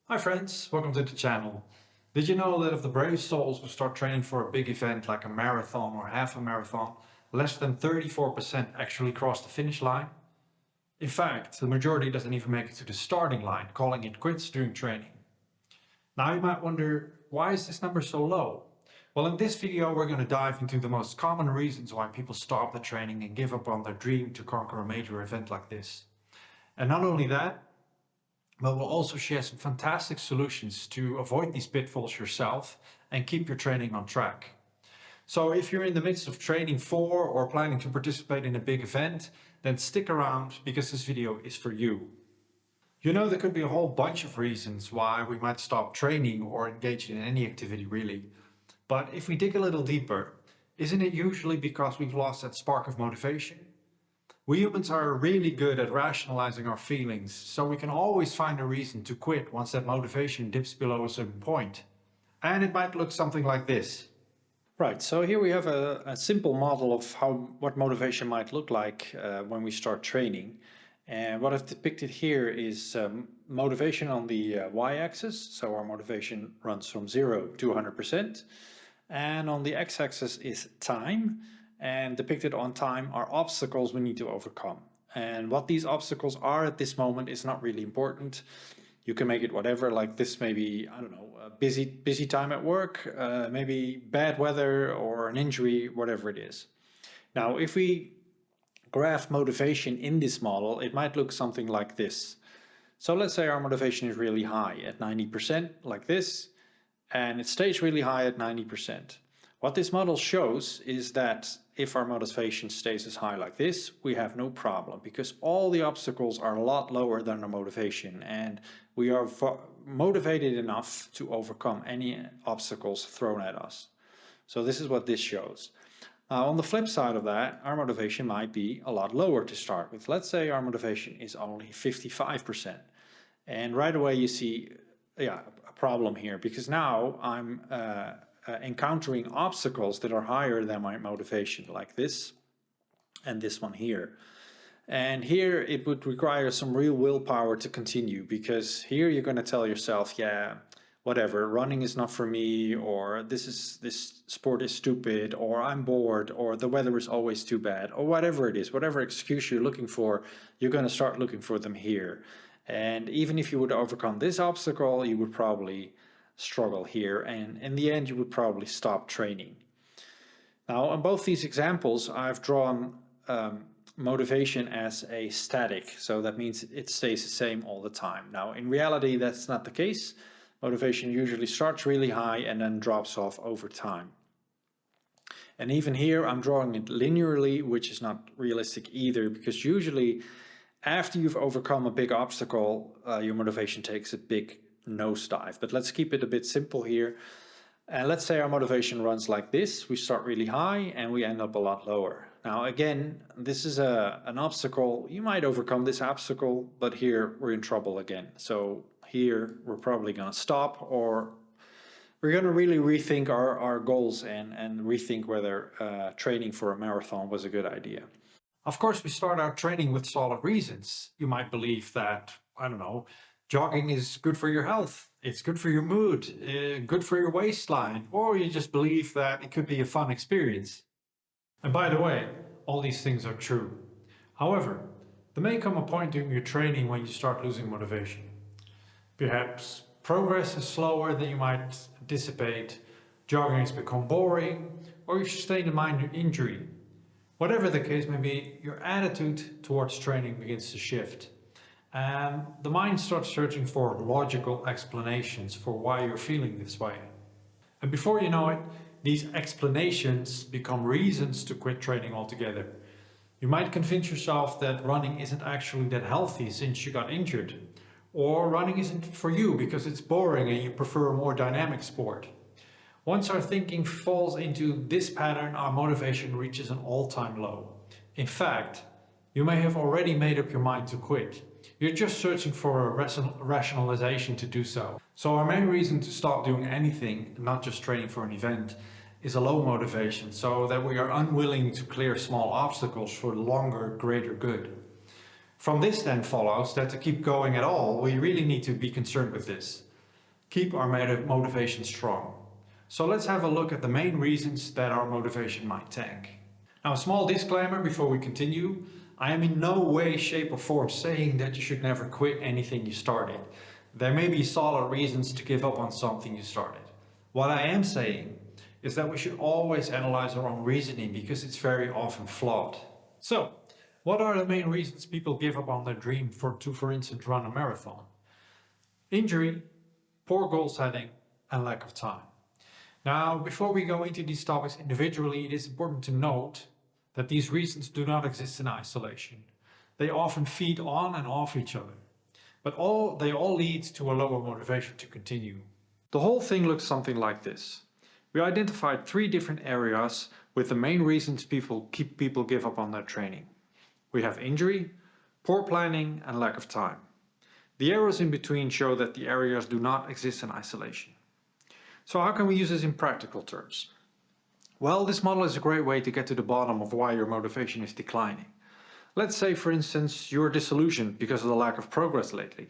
Hi friends, welcome to the channel. Did you know that of the brave souls who start training for a big event like a marathon or half a marathon, less than 34% actually cross the finish line? In fact, the majority doesn't even make it to the starting line, calling it quits during training. Now you might wonder, why is this number so low? Well, in this video we're going to dive into the most common reasons why people stop the training and give up on their dream to conquer a major event like this. And not only that, but we'll also share some fantastic solutions to avoid these pitfalls yourself and keep your training on track. So if you're in the midst of training for or planning to participate in a big event, then stick around because this video is for you. You know, there could be a whole bunch of reasons why we might stop training or engage in any activity really. But if we dig a little deeper, isn't it usually because we've lost that spark of motivation? We humans are really good at rationalizing our feelings, so we can always find a reason to quit once that motivation dips below a certain point. And it might look something like this. Right, so here we have a simple model of what motivation might look like when we start training. And what I've depicted here is motivation on the y-axis, so our motivation runs from 0 to 100%. And on the x-axis is time, and depicted on time are obstacles we need to overcome. And what these obstacles are at this moment is not really important. You can make it whatever, like this maybe, I don't know, a busy time at work, maybe bad weather or an injury, whatever it is. Now, if we graph motivation in this model, it might look something like this. So let's say our motivation is really high at 90%, like this, and it stays really high at 90%. What this model shows is that if our motivation stays as high like this, we have no problem because all the obstacles are a lot lower than our motivation and we are motivated enough to overcome any obstacles thrown at us. So this is what this shows. Now on the flip side of that, our motivation might be a lot lower to start with. Let's say our motivation is only 55%. And right away you see a problem here because now I'm encountering obstacles that are higher than my motivation, like this and this one here. And here it would require some real willpower to continue because here you're going to tell yourself, yeah, whatever, running is not for me, or this sport is stupid, or I'm bored, or the weather is always too bad, or whatever it is, whatever excuse you're looking for, you're going to start looking for them here. And even if you would overcome this obstacle, you would probably struggle here, and in the end you would probably stop training. Now on both these examples I've drawn motivation as a static, so that means it stays the same all the time. Now in reality that's not the case. Motivation usually starts really high and then drops off over time. And even here I'm drawing it linearly, which is not realistic either, because usually after you've overcome a big obstacle, your motivation takes a big nosedive. But let's keep it a bit simple here. And let's say our motivation runs like this. We start really high and we end up a lot lower. Now again, this is an obstacle. You might overcome this obstacle, but here we're in trouble again. So here we're probably going to stop, or we're going to really rethink our goals and rethink whether training for a marathon was a good idea. Of course, we start our training with solid reasons. You might believe that, I don't know, jogging is good for your health, it's good for your mood, good for your waistline, or you just believe that it could be a fun experience. And by the way, all these things are true. However, there may come a point during your training when you start losing motivation. Perhaps progress is slower than you might anticipate, jogging has become boring, or you've sustained a minor injury. Whatever the case may be, your attitude towards training begins to shift. And the mind starts searching for logical explanations for why you're feeling this way. And before you know it, these explanations become reasons to quit training altogether. You might convince yourself that running isn't actually that healthy since you got injured, or running isn't for you because it's boring and you prefer a more dynamic sport. Once our thinking falls into this pattern, our motivation reaches an all-time low. In fact, you may have already made up your mind to quit. You're just searching for a rationalization to do so. So our main reason to stop doing anything, not just training for an event, is a low motivation, so that we are unwilling to clear small obstacles for longer, greater good. From this then follows that to keep going at all, we really need to be concerned with this. keep our motivation strong. So let's have a look at the main reasons that our motivation might tank. Now, a small disclaimer before we continue. I am in no way, shape or form saying that you should never quit anything you started. There may be solid reasons to give up on something you started. What I am saying is that we should always analyze our own reasoning because it's very often flawed. So, what are the main reasons people give up on their dream to, for instance, run a marathon? Injury, poor goal setting, and lack of time. Now, before we go into these topics individually, it is important to note that these reasons do not exist in isolation. They often feed on and off each other, but they all lead to a lower motivation to continue. The whole thing looks something like this. We identified 3 different areas with the main reasons people give up on their training. We have injury, poor planning, and lack of time. The arrows in between show that the areas do not exist in isolation. So how can we use this in practical terms? Well, this model is a great way to get to the bottom of why your motivation is declining. Let's say, for instance, you're disillusioned because of the lack of progress lately.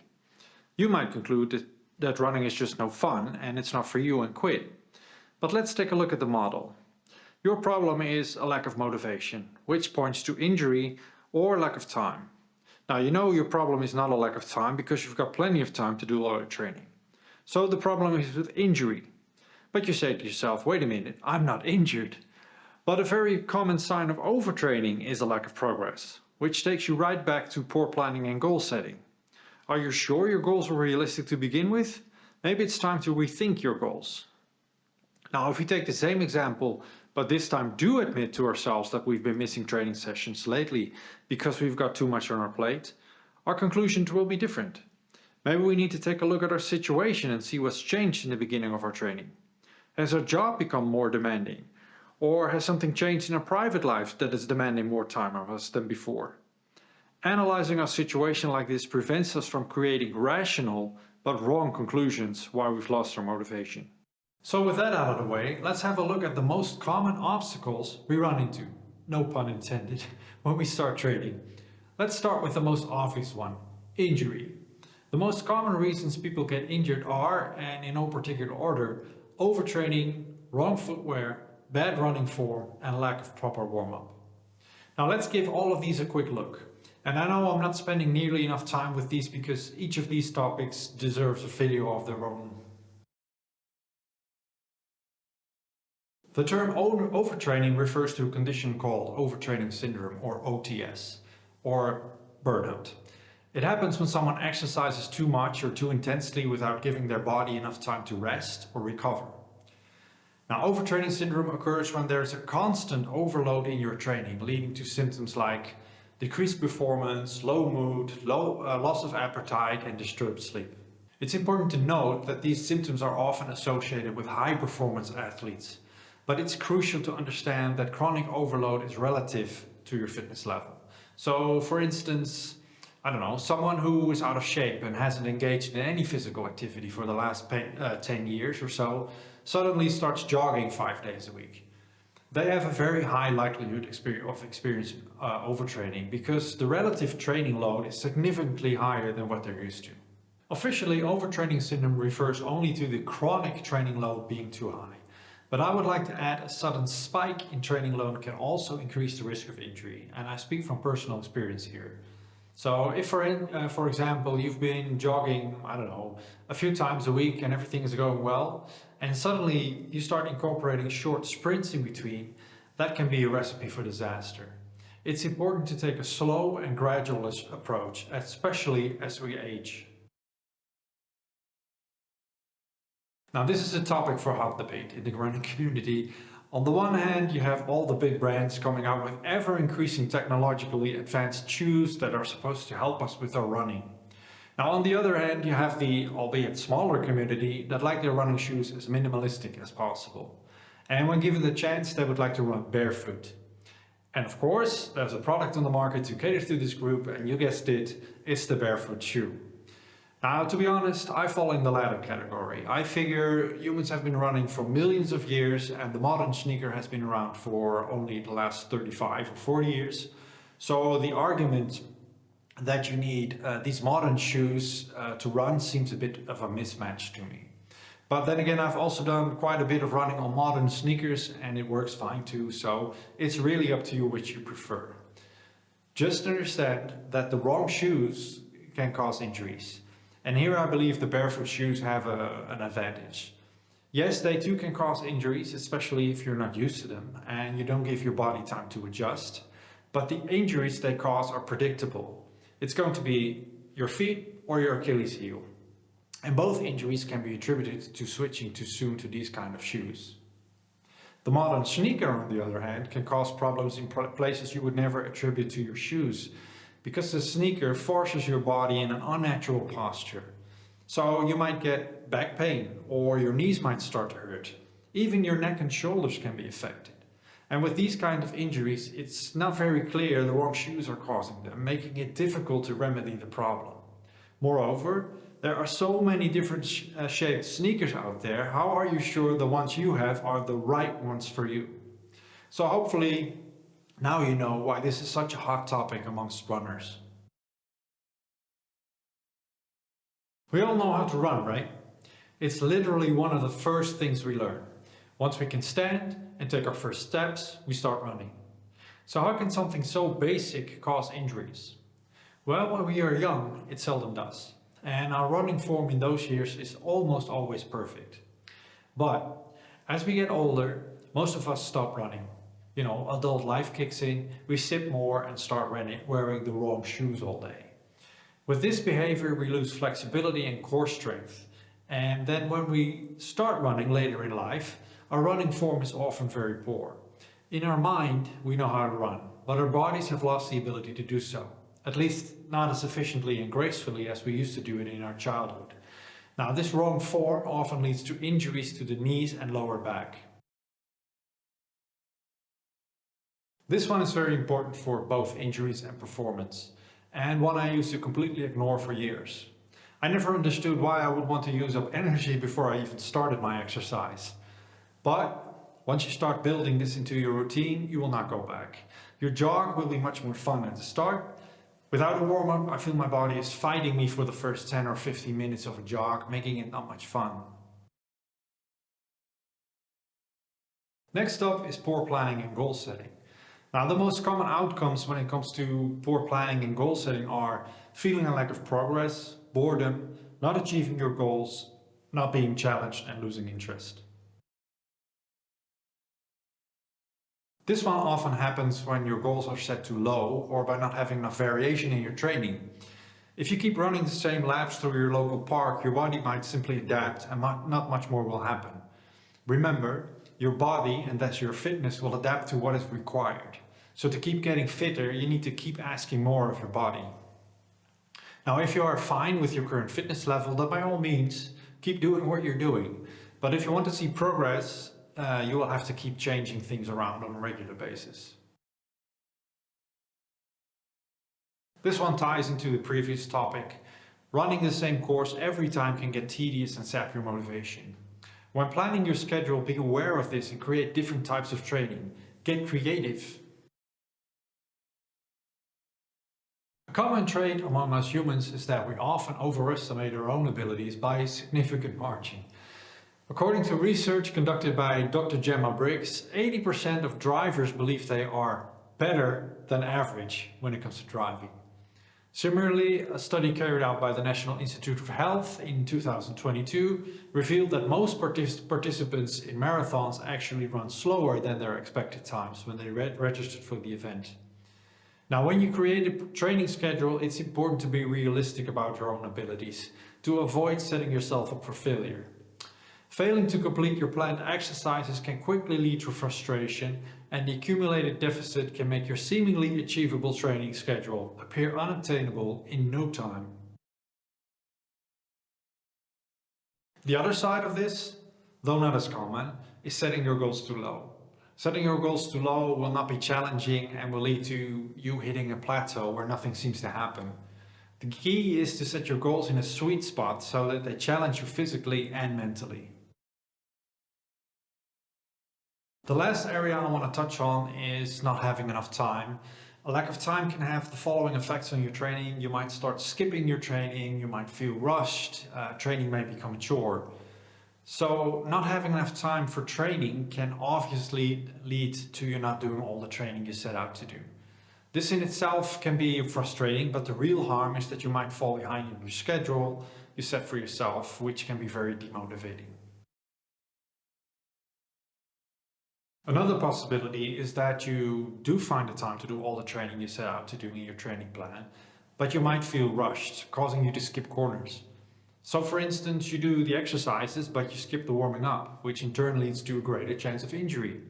You might conclude that running is just no fun and it's not for you and quit. But let's take a look at the model. Your problem is a lack of motivation, which points to injury or lack of time. Now, you know your problem is not a lack of time because you've got plenty of time to do loaded training. So the problem is with injury. But you say to yourself, wait a minute, I'm not injured. But a very common sign of overtraining is a lack of progress, which takes you right back to poor planning and goal setting. Are you sure your goals were realistic to begin with? Maybe it's time to rethink your goals. Now, if we take the same example, but this time do admit to ourselves that we've been missing training sessions lately because we've got too much on our plate, our conclusion will be different. Maybe we need to take a look at our situation and see what's changed in the beginning of our training. Has our job become more demanding? Or has something changed in our private life that is demanding more time of us than before? Analyzing our situation like this prevents us from creating rational but wrong conclusions why we've lost our motivation. So with that out of the way, let's have a look at the most common obstacles we run into, no pun intended, when we start training. Let's start with the most obvious one, injury. The most common reasons people get injured are, and in no particular order, overtraining, wrong footwear, bad running form, and lack of proper warm-up. Now let's give all of these a quick look. And I know I'm not spending nearly enough time with these because each of these topics deserves a video of their own. The term overtraining refers to a condition called overtraining syndrome, or OTS, or burnout. It happens when someone exercises too much or too intensely without giving their body enough time to rest or recover. Now, overtraining syndrome occurs when there is a constant overload in your training, leading to symptoms like decreased performance, low mood, loss of appetite, and disturbed sleep. It's important to note that these symptoms are often associated with high-performance athletes, but it's crucial to understand that chronic overload is relative to your fitness level. So, for instance, I don't know, someone who is out of shape and hasn't engaged in any physical activity for the last 10 years or so, suddenly starts jogging 5 days a week. They have a very high likelihood of experiencing overtraining because the relative training load is significantly higher than what they're used to. Officially, overtraining syndrome refers only to the chronic training load being too high. But I would like to add a sudden spike in training load can also increase the risk of injury, and I speak from personal experience here. So if for example, you've been jogging, I don't know, a few times a week and everything is going well, and suddenly you start incorporating short sprints in between, that can be a recipe for disaster. It's important to take a slow and gradual approach, especially as we age. Now, this is a topic for hot debate in the running community. On the one hand, you have all the big brands coming out with ever-increasing technologically advanced shoes that are supposed to help us with our running. Now, on the other hand, you have the, albeit smaller community that like their running shoes as minimalistic as possible. And when given the chance, they would like to run barefoot. And of course, there's a product on the market to cater to this group, and you guessed it, it's the barefoot shoe. Now, to be honest, I fall in the latter category. I figure humans have been running for millions of years and the modern sneaker has been around for only the last 35 or 40 years. So the argument that you need these modern shoes to run seems a bit of a mismatch to me. But then again, I've also done quite a bit of running on modern sneakers and it works fine too. So it's really up to you which you prefer. Just understand that the wrong shoes can cause injuries. And here I believe the barefoot shoes have an advantage. Yes, they too can cause injuries, especially if you're not used to them and you don't give your body time to adjust. But the injuries they cause are predictable. It's going to be your feet or your Achilles heel. And both injuries can be attributed to switching too soon to these kind of shoes. The modern sneaker, on the other hand, can cause problems in places you would never attribute to your shoes, because the sneaker forces your body in an unnatural posture. So you might get back pain, or your knees might start to hurt. Even your neck and shoulders can be affected. And with these kind of injuries, it's not very clear the wrong shoes are causing them, making it difficult to remedy the problem. Moreover, there are so many different shaped sneakers out there. How are you sure the ones you have are the right ones for you? So hopefully now you know why this is such a hot topic amongst runners. We all know how to run, right? It's literally one of the first things we learn. Once we can stand and take our first steps, we start running. So how can something so basic cause injuries? Well, when we are young, it seldom does. And our running form in those years is almost always perfect. But as we get older, most of us stop running. You know, adult life kicks in, we sit more and start wearing the wrong shoes all day. With this behavior, we lose flexibility and core strength. And then when we start running later in life, our running form is often very poor. In our mind, we know how to run, but our bodies have lost the ability to do so. At least not as efficiently and gracefully as we used to do it in our childhood. Now, this wrong form often leads to injuries to the knees and lower back. This one is very important for both injuries and performance, and one I used to completely ignore for years. I never understood why I would want to use up energy before I even started my exercise. But once you start building this into your routine, you will not go back. Your jog will be much more fun at the start. Without a warm-up, I feel my body is fighting me for the first 10 or 15 minutes of a jog, making it not much fun. Next up is poor planning and goal setting. Now, the most common outcomes when it comes to poor planning and goal setting are feeling a lack of progress, boredom, not achieving your goals, not being challenged and losing interest. This one often happens when your goals are set too low or by not having enough variation in your training. If you keep running the same laps through your local park, your body might simply adapt and not much more will happen. Remember, your body and thus your fitness will adapt to what is required. So to keep getting fitter, you need to keep asking more of your body. Now, if you are fine with your current fitness level, then by all means, keep doing what you're doing. But if you want to see progress, you will have to keep changing things around on a regular basis. This one ties into the previous topic. Running the same course every time can get tedious and sap your motivation. When planning your schedule, be aware of this and create different types of training. Get creative. A common trait among us humans is that we often overestimate our own abilities by a significant margin. According to research conducted by Dr. Gemma Briggs, 80% of drivers believe they are better than average when it comes to driving. Similarly, a study carried out by the National Institute of Health in 2022 revealed that most participants in marathons actually run slower than their expected times when they registered for the event. Now, when you create a training schedule, it's important to be realistic about your own abilities to avoid setting yourself up for failure. Failing to complete your planned exercises can quickly lead to frustration, and the accumulated deficit can make your seemingly achievable training schedule appear unattainable in no time. The other side of this, though not as common, is setting your goals too low. Setting your goals too low will not be challenging and will lead to you hitting a plateau where nothing seems to happen. The key is to set your goals in a sweet spot so that they challenge you physically and mentally. The last area I want to touch on is not having enough time. A lack of time can have the following effects on your training. You might start skipping your training, you might feel rushed, training may become a chore. So not having enough time for training can obviously lead to you not doing all the training you set out to do. This in itself can be frustrating, but the real harm is that you might fall behind in your schedule you set for yourself, which can be very demotivating. Another possibility is that you do find the time to do all the training you set out to do in your training plan, but you might feel rushed, causing you to skip corners. So for instance, you do the exercises, but you skip the warming up, which in turn leads to a greater chance of injury.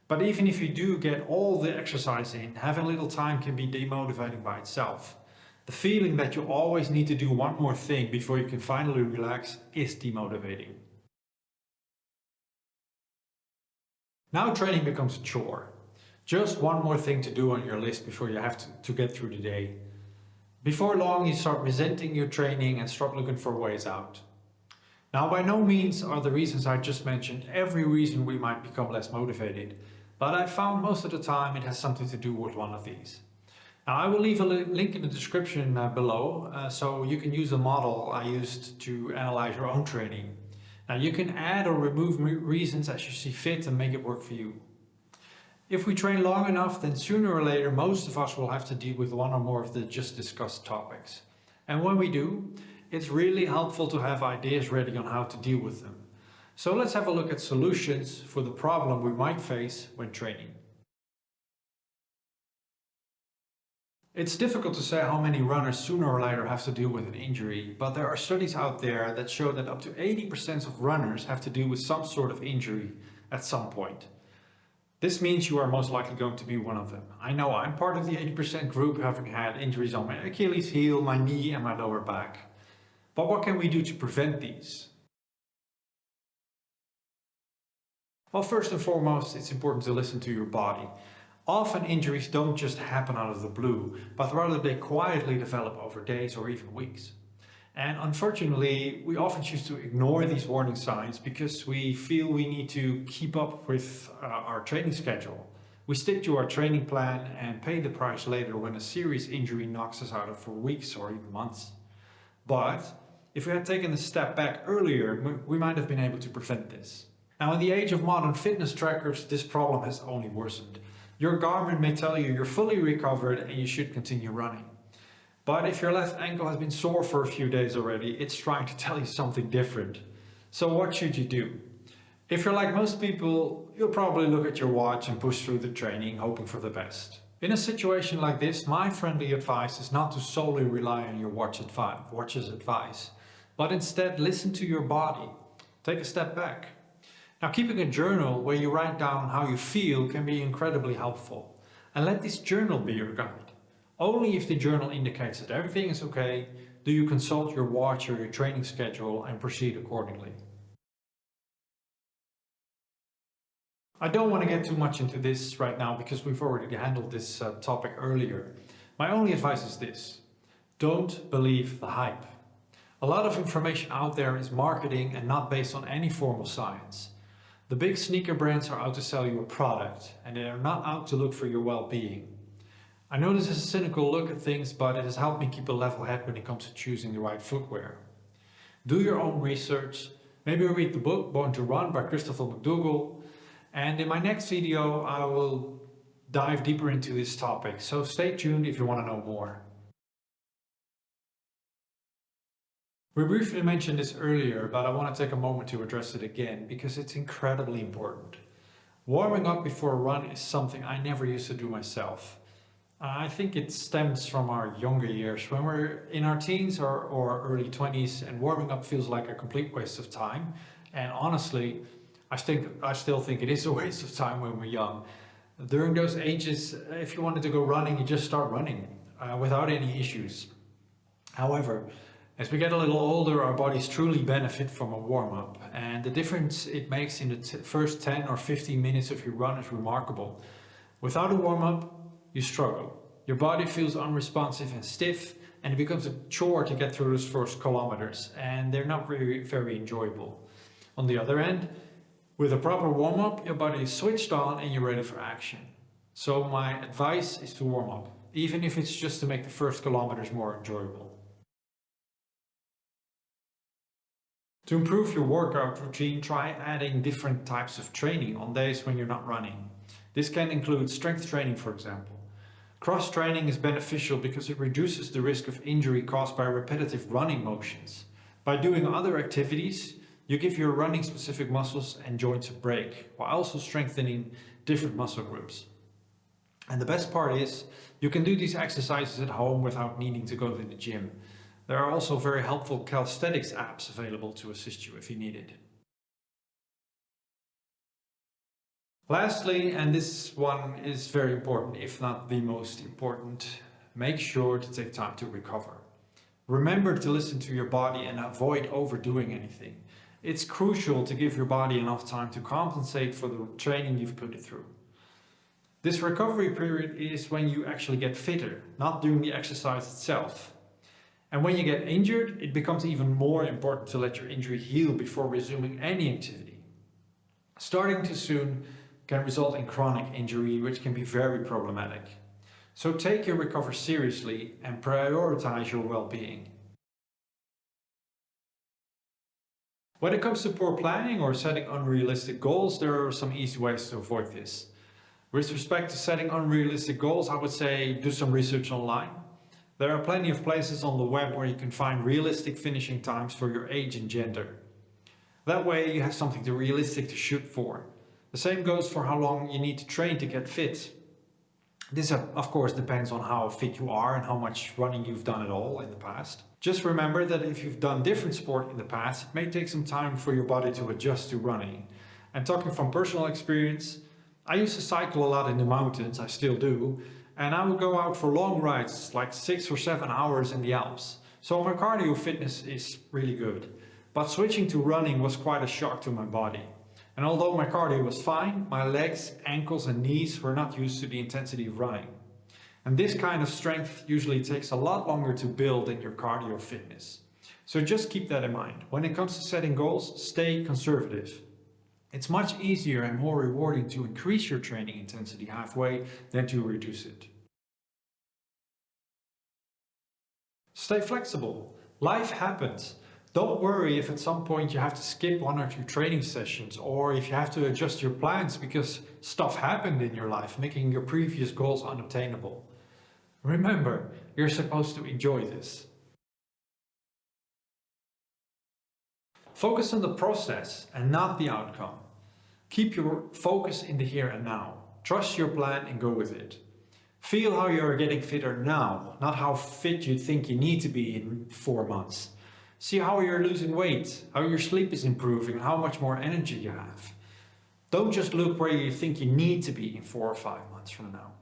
But even if you do get all the exercise in, having little time can be demotivating by itself. The feeling that you always need to do one more thing before you can finally relax is demotivating. Now training becomes a chore. Just one more thing to do on your list before you have to get through the day. Before long, you start resenting your training and start looking for ways out. Now, by no means are the reasons I just mentioned every reason we might become less motivated, but I found most of the time it has something to do with one of these. Now, I will leave a link in the description below, so you can use a model I used to analyze your own training. Now, you can add or remove reasons as you see fit and make it work for you. If we train long enough, then sooner or later most of us will have to deal with one or more of the just discussed topics. And when we do, it's really helpful to have ideas ready on how to deal with them. So let's have a look at solutions for the problem we might face when training. It's difficult to say how many runners sooner or later have to deal with an injury, but there are studies out there that show that up to 80% of runners have to deal with some sort of injury at some point. This means you are most likely going to be one of them. I know I'm part of the 80% group, having had injuries on my Achilles heel, my knee and my lower back. But what can we do to prevent these? Well, first and foremost, it's important to listen to your body. Often injuries don't just happen out of the blue, but rather they quietly develop over days or even weeks. And unfortunately, we often choose to ignore these warning signs because we feel we need to keep up with our training schedule. We stick to our training plan and pay the price later when a serious injury knocks us out for weeks or even months. But if we had taken a step back earlier, we might have been able to prevent this. Now, in the age of modern fitness trackers, this problem has only worsened. Your Garmin may tell you you're fully recovered and you should continue running. But if your left ankle has been sore for a few days already, it's trying to tell you something different. So what should you do? If you're like most people, you'll probably look at your watch and push through the training, hoping for the best. In a situation like this, my friendly advice is not to solely rely on your watch's advice, but instead listen to your body. Take a step back. Now, keeping a journal where you write down how you feel can be incredibly helpful. And let this journal be your guide. Only if the journal indicates that everything is okay, do you consult your watch or your training schedule and proceed accordingly. I don't want to get too much into this right now because we've already handled this topic earlier. My only advice is this: don't believe the hype. A lot of information out there is marketing and not based on any formal science. The big sneaker brands are out to sell you a product, and they are not out to look for your well-being. I know this is a cynical look at things, but it has helped me keep a level head when it comes to choosing the right footwear. Do your own research, maybe read the book Born to Run by Christopher McDougall, and in my next video I will dive deeper into this topic, so stay tuned if you want to know more. We briefly mentioned this earlier, but I want to take a moment to address it again because it's incredibly important. Warming up before a run is something I never used to do myself. I think it stems from our younger years when we're in our teens or early 20s, and warming up feels like a complete waste of time. And honestly, I still think it is a waste of time when we're young. During those ages, if you wanted to go running, you just start running without any issues. However, as we get a little older, our bodies truly benefit from a warm-up, and the difference it makes in the first 10 or 15 minutes of your run is remarkable. Without a warm-up, you struggle. Your body feels unresponsive and stiff, and it becomes a chore to get through those first kilometers, and they're not very enjoyable. On the other end, with a proper warm-up, your body is switched on and you're ready for action. So my advice is to warm up, even if it's just to make the first kilometers more enjoyable. To improve your workout routine, try adding different types of training on days when you're not running. This can include strength training, for example. Cross training is beneficial because it reduces the risk of injury caused by repetitive running motions. By doing other activities, you give your running specific muscles and joints a break, while also strengthening different muscle groups. And the best part is, you can do these exercises at home without needing to go to the gym. There are also very helpful calisthenics apps available to assist you if you need it. Lastly, and this one is very important, if not the most important, make sure to take time to recover. Remember to listen to your body and avoid overdoing anything. It's crucial to give your body enough time to compensate for the training you've put it through. This recovery period is when you actually get fitter, not doing the exercise itself. And when you get injured, it becomes even more important to let your injury heal before resuming any activity. Starting too soon can result in chronic injury, which can be very problematic. So take your recovery seriously and prioritize your well-being. When it comes to poor planning or setting unrealistic goals, there are some easy ways to avoid this. With respect to setting unrealistic goals, I would say do some research online. There are plenty of places on the web where you can find realistic finishing times for your age and gender. That way you have something realistic to shoot for. The same goes for how long you need to train to get fit. This of course depends on how fit you are and how much running you've done at all in the past. Just remember that if you've done different sport in the past, it may take some time for your body to adjust to running. And talking from personal experience, I used to cycle a lot in the mountains, I still do, and I would go out for long rides, like 6 or 7 hours in the Alps. So my cardio fitness is really good. But switching to running was quite a shock to my body. And although my cardio was fine, my legs, ankles and knees were not used to the intensity of running. And this kind of strength usually takes a lot longer to build than your cardio fitness. So just keep that in mind. When it comes to setting goals, stay conservative. It's much easier and more rewarding to increase your training intensity halfway than to reduce it. Stay flexible. Life happens. Don't worry if at some point you have to skip 1 or 2 training sessions, or if you have to adjust your plans because stuff happened in your life, making your previous goals unobtainable. Remember, you're supposed to enjoy this. Focus on the process and not the outcome. Keep your focus in the here and now. Trust your plan and go with it. Feel how you are getting fitter now, not how fit you think you need to be in 4 months. See how you're losing weight, how your sleep is improving, how much more energy you have. Don't just look where you think you need to be in 4 or 5 months from now.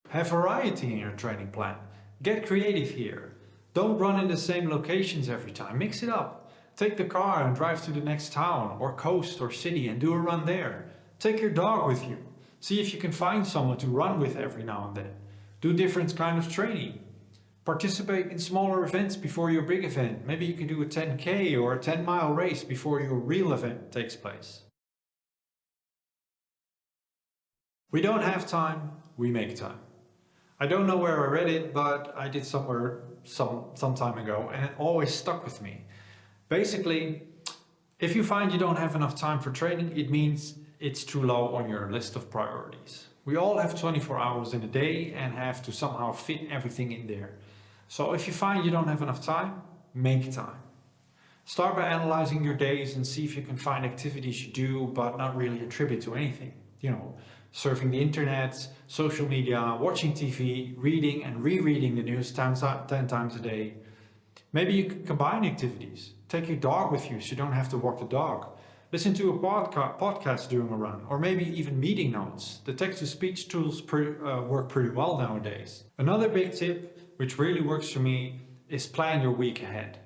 Have variety in your training plan. Get creative here. Don't run in the same locations every time. Mix it up. Take the car and drive to the next town or coast or city and do a run there. Take your dog with you. See if you can find someone to run with every now and then. Do different kind of training. Participate in smaller events before your big event. Maybe you can do a 10K or a 10-mile race before your real event takes place. We don't have time, we make time. I don't know where I read it, but I did somewhere some time ago and it always stuck with me. Basically, if you find you don't have enough time for training, it means it's too low on your list of priorities. We all have 24 hours in a day and have to somehow fit everything in there. So if you find you don't have enough time, make time. Start by analyzing your days and see if you can find activities you do but not really attribute to anything. You know, surfing the internet, social media, watching TV, reading and rereading the news 10 times a day. Maybe you could combine activities. Take your dog with you so you don't have to walk the dog. Listen to a podcast during a run, or maybe even meeting notes. The text-to-speech tools work pretty well nowadays. Another big tip, which really works for me, is plan your week ahead.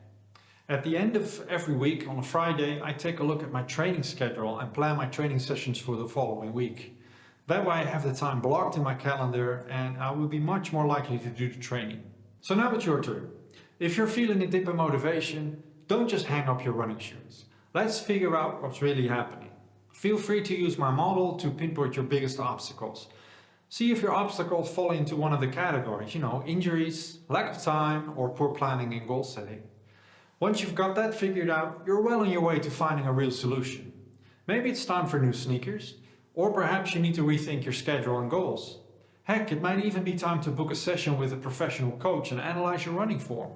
At the end of every week on a Friday, I take a look at my training schedule and plan my training sessions for the following week. That way I have the time blocked in my calendar and I will be much more likely to do the training. So now it's your turn. If you're feeling a dip in motivation, don't just hang up your running shoes. Let's figure out what's really happening. Feel free to use my model to pinpoint your biggest obstacles. See if your obstacles fall into one of the categories, injuries, lack of time, or poor planning and goal setting. Once you've got that figured out, you're well on your way to finding a real solution. Maybe it's time for new sneakers, or perhaps you need to rethink your schedule and goals. Heck, it might even be time to book a session with a professional coach and analyze your running form.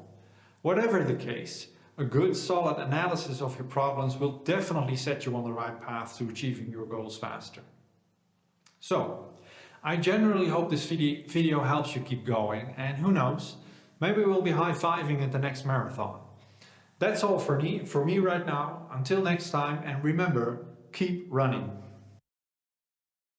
Whatever the case, a good solid analysis of your problems will definitely set you on the right path to achieving your goals faster. So, I generally hope this video helps you keep going, and who knows, maybe we'll be high-fiving at the next marathon. That's all for me right now. Until next time, and remember, keep running.